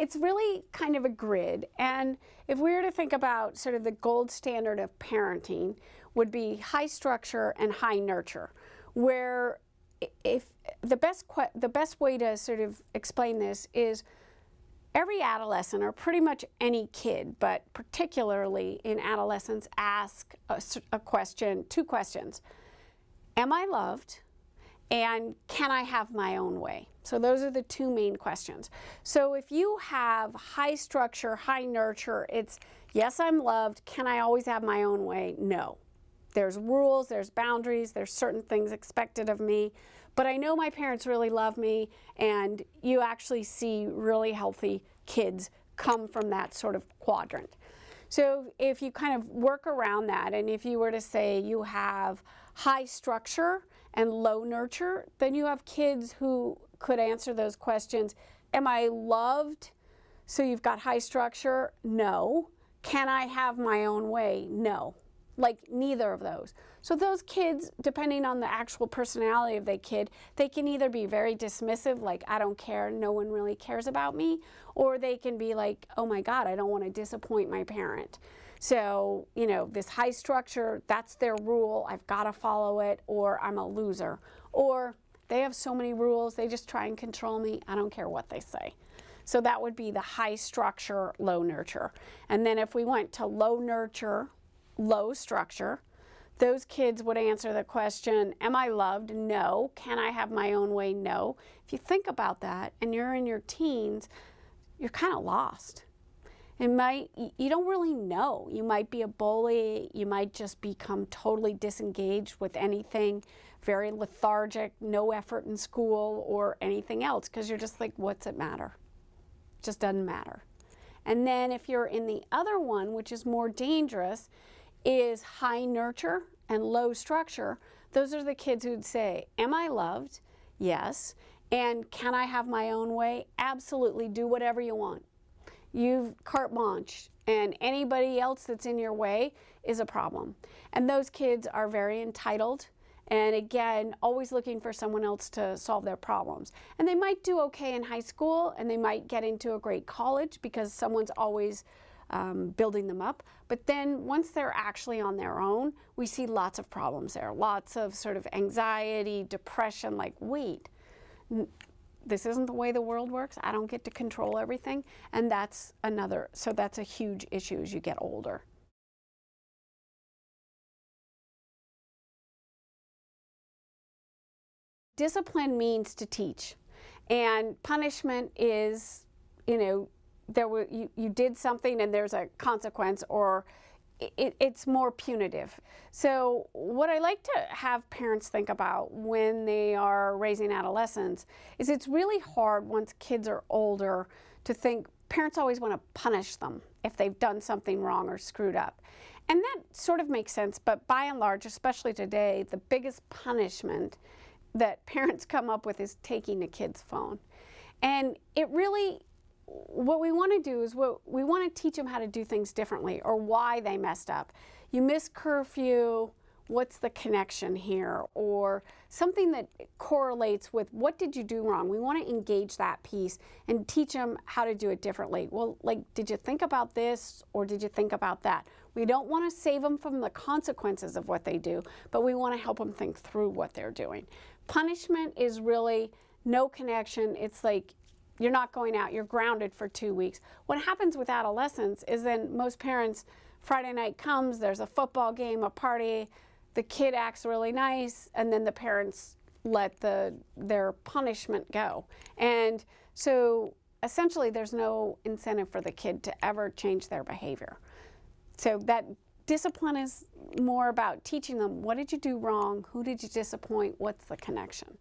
it's really kind of a grid. And if we were to think about sort of the gold standard of parenting would be high structure and high nurture, where if the best way to sort of explain this is every adolescent, or pretty much any kid, but particularly in adolescence, ask a question, two questions. Am I loved? And can I have my own way? So those are the two main questions. So if you have high structure, high nurture, it's yes, I'm loved. Can I always have my own way? No. There's rules, there's boundaries, there's certain things expected of me, but I know my parents really love me, and you actually see really healthy kids come from that sort of quadrant. So if you kind of work around that, and if you were to say you have high structure and low nurture, then you have kids who could answer those questions. Am I loved? So you've got high structure? No. Can I have my own way? No. Like neither of those. So those kids, depending on the actual personality of the kid, they can either be very dismissive, like I don't care, no one really cares about me, or they can be like, oh my God, I don't want to disappoint my parent. So, you know, this high structure, that's their rule, I've got to follow it, or I'm a loser. Or they have so many rules, they just try and control me, I don't care what they say. So that would be the high structure, low nurture. And then if we went to low nurture, low structure, those kids would answer the question, am I loved? No. Can I have my own way? No. If you think about that and you're in your teens, you're kind of lost. You don't really know. You might be a bully, you might just become totally disengaged with anything, very lethargic, no effort in school or anything else, because you're just like, what's it matter? It just doesn't matter. And then if you're in the other one, which is more dangerous, is high nurture and low structure. Those are the kids who'd say, am I loved? Yes. And can I have my own way? Absolutely. Do whatever you want. You've carte blanche, and anybody else that's in your way is a problem. And those kids are very entitled, and again, always looking for someone else to solve their problems. And they might do okay in high school, and they might get into a great college because someone's always building them up. But then once they're actually on their own, we see lots of problems there. Lots of sort of anxiety, depression, like, wait, this isn't the way the world works. I don't get to control everything. And that's that's a huge issue as you get older. Discipline means to teach. And punishment is, you know, you did something and there's a consequence, or it's more punitive. So what I like to have parents think about when they are raising adolescents is it's really hard once kids are older to think parents always want to punish them if they've done something wrong or screwed up. And that sort of makes sense, but by and large, especially today, the biggest punishment that parents come up with is taking a kid's phone. And it really, what we want to do is we want to teach them how to do things differently, or why they messed up. You missed curfew, what's the connection here? Or something that correlates with what did you do wrong? We want to engage that piece and teach them how to do it differently. Well, like, did you think about this, or did you think about that? We don't want to save them from the consequences of what they do, but we want to help them think through what they're doing. Punishment is really no connection. It's like, you're not going out, you're grounded for 2 weeks. What happens with adolescents is then most parents, Friday night comes, there's a football game, a party, the kid acts really nice, and then the parents let their punishment go. And so essentially there's no incentive for the kid to ever change their behavior. So that discipline is more about teaching them, what did you do wrong, who did you disappoint, what's the connection.